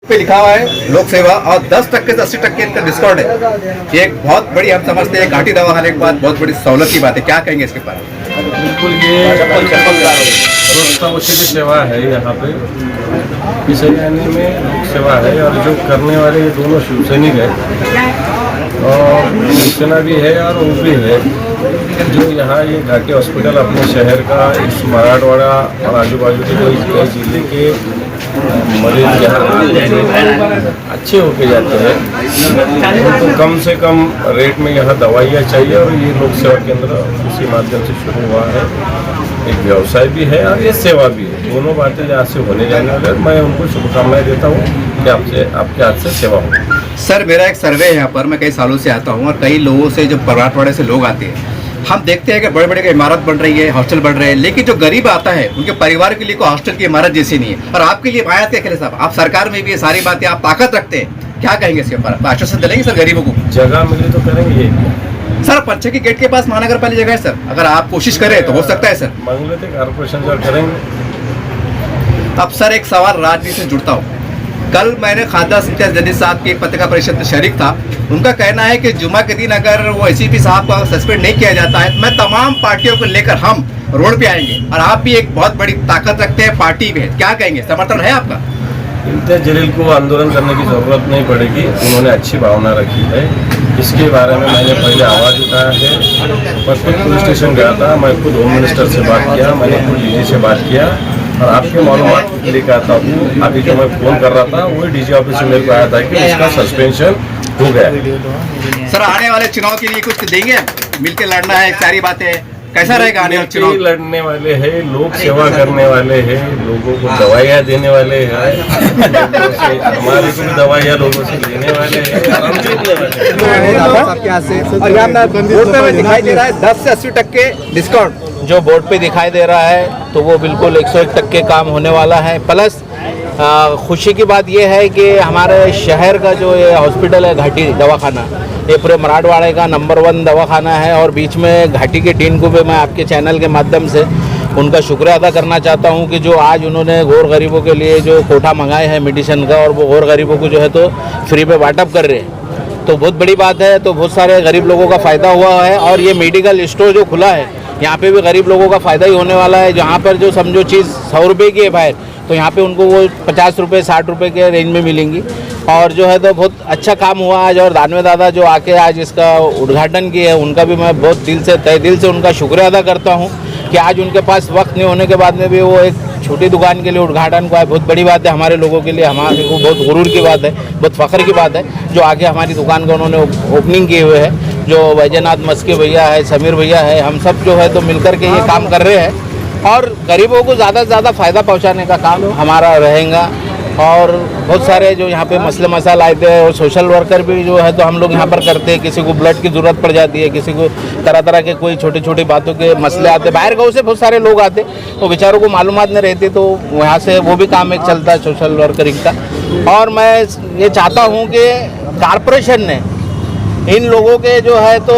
पे लिखा हुआ है लोक सेवा और 10% से 80% इनका डिस्काउंट है। ये एक बहुत बड़ी हम समझते हैं घाटी दवाखाने के बाद बहुत बड़ी सहूलत की बात है। क्या कहेंगे इसके बारे में? बिल्कुल, ये रोजगार सेवा है। यहाँ पे इस एरियाने में लोक सेवा है और जो करने वाले ये दोनों शिवसैनिक है और शिवसेना भी है और वो भी है। जो यहाँ ये घाटी हॉस्पिटल अपने शहर का इस मराठवाड़ा और आजू बाजू के कई जिले के मरीज यहाँ अच्छे होके जाते हैं। तो कम से कम रेट में यहाँ दवाइयाँ चाहिए और ये लोक सेवा केंद्र इसी माध्यम से शुरू हुआ है। एक व्यवसाय भी है और ये सेवा भी है, दोनों बातें यहाँ से होने जाने वाले। मैं उनको शुभकामनाएं देता हूँ कि आपके हाथ से सेवा हो। सर, मेरा एक सर्वे है यहाँ पर, मैं कई सालों से आता हूँ और कई लोगों से, जब मराठवाड़े से लोग आते हैं, हम देखते हैं कि बड़े बड़े इमारत बन रही है, हॉस्टल बन रहे हैं, लेकिन जो गरीब आता है उनके परिवार के लिए कोई हॉस्टल की इमारत जैसी नहीं है। और आपके लिए आया थे साहब, आप सरकार में भी ये सारी बातें आप ताकत रखते हैं, क्या कहेंगे इसके ऊपर? आश्वासन दिलेंगे सर गरीबों को? जगह मिली तो करेंगे सर। पंचे के गेट के पास महानगर पालिका जगह है सर, अगर आप कोशिश करें तो हो सकता है सर। मांग लेते कारपोरेशन से करेंगे। अब सर एक सवाल राजनीति से जुड़ता हूँ। कल मैंने खादा सिंह जदीद साहब की एक पत्रकार परिषद में शरीक था। उनका कहना है कि जुमा के दिन अगर वो एसीपी साहब को सस्पेंड नहीं किया जाता है तो मैं तमाम पार्टियों को लेकर हम रोड पे आएंगे। और आप भी एक बहुत बड़ी ताकत रखते हैं पार्टी में, क्या कहेंगे, समर्थन है आपका? इम्तियाज जलील को आंदोलन करने की ज़रूरत नहीं पड़ेगी, उन्होंने अच्छी भावना रखी है। इसके बारे में मैंने पहले आवाज़ उठाया है। मैं खुद पुलिस स्टेशन गया था, मैं खुद होम मिनिस्टर से बात किया, मैंने खुद डीजी से बात किया और आपके मालूमात लेकर आता हूँ। अभी जो मैं फ़ोन कर रहा था वही डीजी ऑफिस से मेरे को आया था कि उसका सस्पेंशन हो गया। सर, आने वाले चुनाव के लिए कुछ देंगे? मिलकर लड़ना है, सारी बातें कैसा रहेगा आने वाले चुनाव? लड़ने वाले हैं, लोग सेवा करने वाले हैं, लोगों को दवाइयाँ देने वाले हैं, हमारे को भी दवाइयाँ लोगों से लेने वाले हैं। और यहाँ बोर्ड पे दिखाई दे रहा है 10 से 80% डिस्काउंट। जो बोर्ड पे दिखाई दे रहा है तो वो बिल्कुल 101% काम होने वाला है। प्लस खुशी की बात ये है कि हमारे शहर का जो ये हॉस्पिटल है घाटी दवाखाना, ये पूरे मराठवाड़े का नंबर 1 दवाखाना है। और बीच में घाटी की टीम को भी मैं आपके चैनल के माध्यम से उनका शुक्रिया अदा करना चाहता हूं कि जो आज उन्होंने गौर गरीबों के लिए जो कोटा मंगाए हैं मेडिसिन का, और वो गौर गरीबों को जो है तो फ्री में वाटअप कर रहे हैं, तो बहुत बड़ी बात है। तो बहुत सारे गरीब लोगों का फ़ायदा हुआ है। और ये मेडिकल स्टोर जो खुला है यहाँ पे भी गरीब लोगों का फ़ायदा ही होने वाला है। जहाँ पर जो समझो चीज़ 100 रुपये की है बाहर, तो यहाँ पे उनको वो 50 रुपये 60 रुपये के रेंज में मिलेंगी। और जो है तो बहुत अच्छा काम हुआ आज। और दानवे दादा जो आके आज इसका उद्घाटन किए हैं, उनका भी मैं बहुत दिल से, तहे दिल से उनका शुक्रिया अदा करता हूँ कि आज उनके पास वक्त नहीं होने के बाद में भी वो एक छोटी दुकान के लिए उद्घाटन को आए। बहुत बड़ी बात है हमारे लोगों के लिए, हमारे को बहुत गुरूर की बात है, बहुत फ़ख्र की बात है जो आगे हमारी दुकान का उन्होंने ओपनिंग किए हुए है। जो वैजनाथ मस्के भैया है, समीर भैया है, हम सब जो है तो मिलकर के ये काम कर रहे हैं और गरीबों को ज़्यादा से ज़्यादा फ़ायदा पहुँचाने का काम हमारा रहेगा। और बहुत सारे जो यहाँ पे मसले मसाइल आते हैं और सोशल वर्कर भी जो है तो हम लोग यहाँ पर करते हैं। किसी को ब्लड की ज़रूरत पड़ जाती है, किसी को तरह तरह के कोई छोटी छोटी बातों के मसले आते हैं, बाहर गाँव से बहुत सारे लोग आते, तो बेचारों को मालूमात नहीं रहती, तो यहाँ से वो भी काम एक चलता है सोशल वर्करिंग का। और मैं ये चाहता हूँ कि कारपोरेशन ने इन लोगों के जो है तो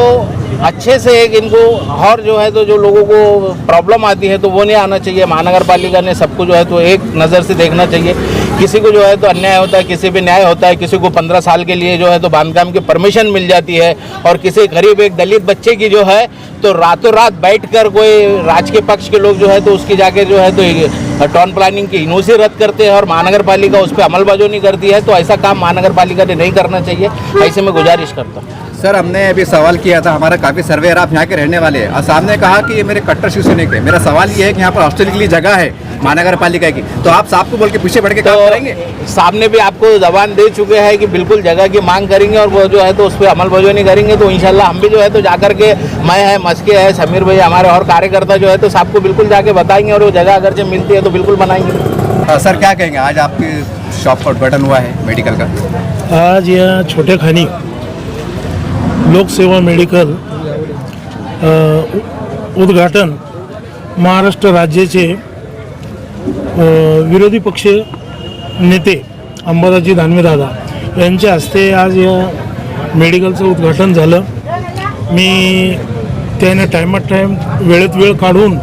अच्छे से एक इनको, और जो है तो जो लोगों को प्रॉब्लम आती है तो वो नहीं आना चाहिए। महानगर पालिका ने सबको जो है तो एक नज़र से देखना चाहिए। किसी को जो है तो अन्याय होता है, किसी पे न्याय होता है, किसी को 15 साल के लिए जो है तो बांधकाम की परमिशन मिल जाती है, और किसी गरीब एक दलित बच्चे की जो है तो रातों रात बैठकर कोई राज के पक्ष के लोग जो है तो उसकी जाके जो है तो टाउन प्लानिंग की इनोसी रद्द करते हैं और महानगर पालिका उस पर अमलबजावनी करती है। तो ऐसा काम महानगर पालिका ने नहीं करना चाहिए, ऐसे में गुजारिश करता हूँ। सर, हमने अभी सवाल किया था, हमारा काफ़ी सर्वेयर आप यहाँ के रहने वाले हैं और सामने कहा कि ये मेरे कट्टर शिवसैनिक है। मेरा सवाल ये है कि यहाँ पर हॉस्टल के लिए जगह है महानगर पालिका की, तो आप साहब को बोल के पीछे बढ़ के काम करेंगे? साहब ने भी आपको जबान दे चुके हैं कि बिल्कुल जगह की मांग करेंगे और वो जो है तो उस पर अमलबजावनी करेंगे। तो इंशाल्लाह हम भी जो है तो जाकर के, मैं है, मस्के है, समीर भाई, हमारे और कार्यकर्ता जो है तो साहब को बिल्कुल जाके बताएंगे और वो जगह अगर से मिलती है तो बिल्कुल बनाएंगे। सर, क्या कहेंगे, आज आपकी शॉप का उद्घाटन हुआ है मेडिकल का? आज यहाँ छोटे खानी लोक सेवा मेडिकल उद्घाटन महाराष्ट्र राज्याचे विरोधी पक्ष नेते अंबादासजी दानवे दादा यांच्या हस्ते आज या मेडिकलचं उद्घाटन झालं। मी त्याने टायमात टाईम वेळेत वेळ काढून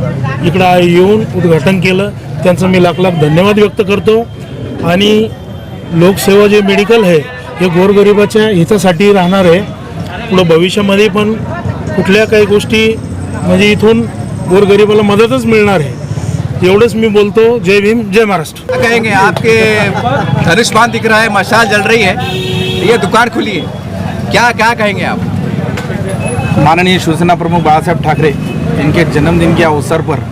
इकडं येऊन उद्घाटन केलं, त्यांचं मी लाख लाख धन्यवाद व्यक्त करतो। आणि लोकसेवा जे मेडिकल आहे हे गोरगरिबाच्या हितासाठी राहणार आहे. पुढं भविष्यामध्ये पण कुठल्या काही गोष्टी म्हणजे इथून गोरगरिबाला मदतच मिळणार आहे. एवढंच मी बोलतो. जय भीम, जय महाराष्ट्र. क्या कहेंगे? आपके धनुष्मान दिख रहा है, मशाल जल रही है, ये दुकान खुली है, क्या क्या कहेंगे आप? माननीय शिवसेना प्रमुख बाळासाहेब ठाकरे इनके जन्मदिन के अवसर पर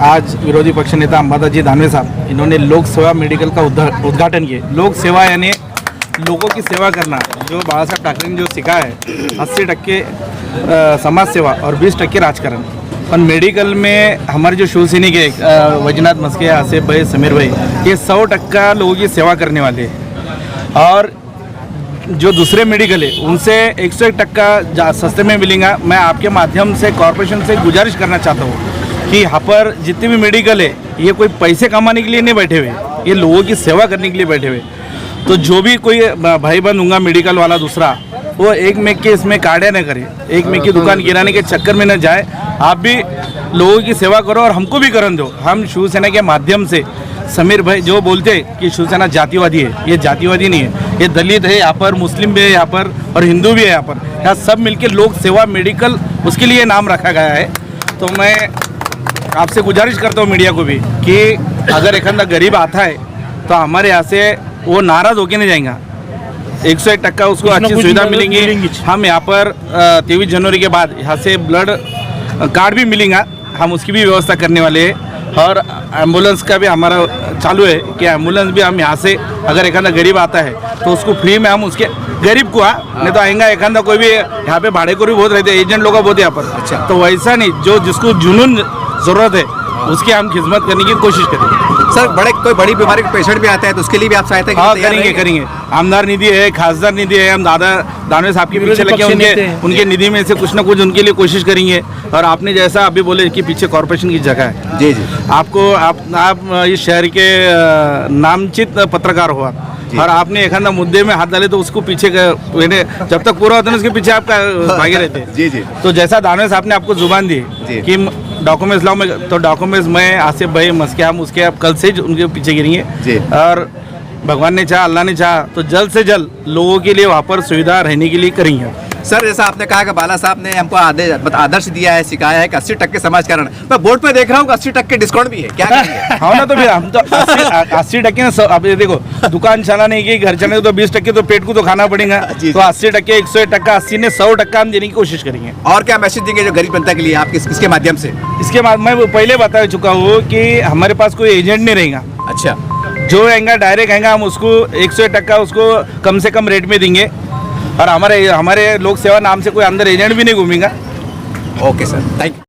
आज विरोधी पक्ष नेता अंबादासजी दानवे साहब इन्होंने लोक सेवा मेडिकल का उद्घाटन किया. लोक सेवा यानी लोगों की सेवा करना, जो बाळासाहेब ठाकरे ने जो सिखाया है. 80% समाज सेवा और 20% राजकारण. और मेडिकल में हमारे जो शिवसैनिक है वैजनाथ मस्के, आसिफ भाई, समीर भाई, ये 100% लोगों की सेवा करने वाले हैं. और जो दूसरे मेडिकल है उनसे 101% सस्ते में मिलेगा. मैं आपके माध्यम से कॉरपोरेशन से गुजारिश करना चाहता हूँ कि यहाँ पर जितने भी मेडिकल है ये कोई पैसे कमाने के लिए नहीं बैठे हुए, ये लोगों की सेवा करने के लिए बैठे हुए. तो जो भी कोई भाई बंद होगा मेडिकल वाला दूसरा, वो एक मेक के इसमें काढ़े न करे, एक मेक की दुकान गिराने के चक्कर में न जाए. आप भी लोगों की सेवा करो और हमको भी करन दो. हम शिवसेना के माध्यम से समीर भाई जो बोलते हैं कि शिवसेना जातिवादी है, ये जातिवादी नहीं है. ये दलित है यहाँ पर, मुस्लिम भी है यहाँ पर और हिंदू भी है यहाँ पर. यहाँ सब मिलके लोक सेवा मेडिकल उसके लिए नाम रखा गया है. तो मैं आपसे गुजारिश करता हूँ मीडिया को भी कि अगर एक अंदर गरीब आता है तो हमारे यहाँ से वो नाराज़ होके नहीं जाएगा. 101% उसको अच्छी सुविधा मिलेंगी. हम यहाँ पर 23 जनवरी के बाद यहाँ से ब्लड कार्ड भी मिलेगा, हम उसकी भी व्यवस्था करने वाले हैं. और एम्बुलेंस का भी हमारा चालू है कि एम्बुलेंस भी हम यहाँ से अगर एक गरीब आता है तो उसको फ्री में हम उसके गरीब को नहीं तो आएगा एक कोई भी यहाँ पे भाड़े को भी बहुत रहते हैं, एजेंट लोग बहुत यहाँ पर. अच्छा, तो वैसा नहीं, जो जिसको जुनून ज़रूरत है उसकी हम खिदमत करने की कोशिश करेंगे. सर, कोई बड़ी बीमारी के पेशेंट भी आता है तो उसके लिए भी आप सहायता हाँ करेंगे. आमदार निधि है, खासदार निधि है, हम दानवे साहब के पीछे लगे उनके निधि में से कुछ ना कुछ उनके लिए कोशिश करेंगे. और आपने जैसा अभी बोले कि पीछे कॉर्पोरेशन की जगह है. जी जी. आप इस शहर के नामचित पत्रकार हो और आपने एक मुद्दे में हाथ डाले तो उसको पीछे जब तक पूरा होता है उसके पीछे आपका भागे रहते हैं. जी जी. तो जैसा दानवे साहब ने आपको जुबान दी कि डॉक्यूमेंट्स लाओ में, तो डॉक्यूमेंट्स मैं आसिफ भाई मस्के हम उसके आप कल से उनके पीछे गिरेंगे. और भगवान ने चाहा, अल्लाह ने चाहा तो जल्द से जल्द लोगों के लिए वहाँ पर सुविधा रहने के लिए करेंगे. सर, जैसा आपने कहा कि बाला साहब ने हमको आदर्श दिया है, सिखाया है कि 80% समाजकरण. मैं बोर्ड पे देख रहा हूँ 80% डिस्काउंट भी है, क्या करेंगे? हाँ ना, तो फिर हम तो 80% अब ये देखो, दुकान चलाने की, घर चलाने तो 20% तो पेट को तो खाना पड़ेगा. तो 80%, 101%, 80 ने 100% हम देने की कोशिश करेंगे. और क्या मैसेज देंगे जो गरीब जनता के लिए आप किसके माध्यम से? इसके बाद मैं पहले बता चुका हूँ कि हमारे पास कोई एजेंट नहीं रहेगा. अच्छा, जो आएगा डायरेक्ट आएगा, हम उसको 101% उसको कम से कम रेट में देंगे. और हमारे लोक सेवा नाम से कोई अंदर एजेंट भी नहीं घूमेगा. Okay sir, thank you.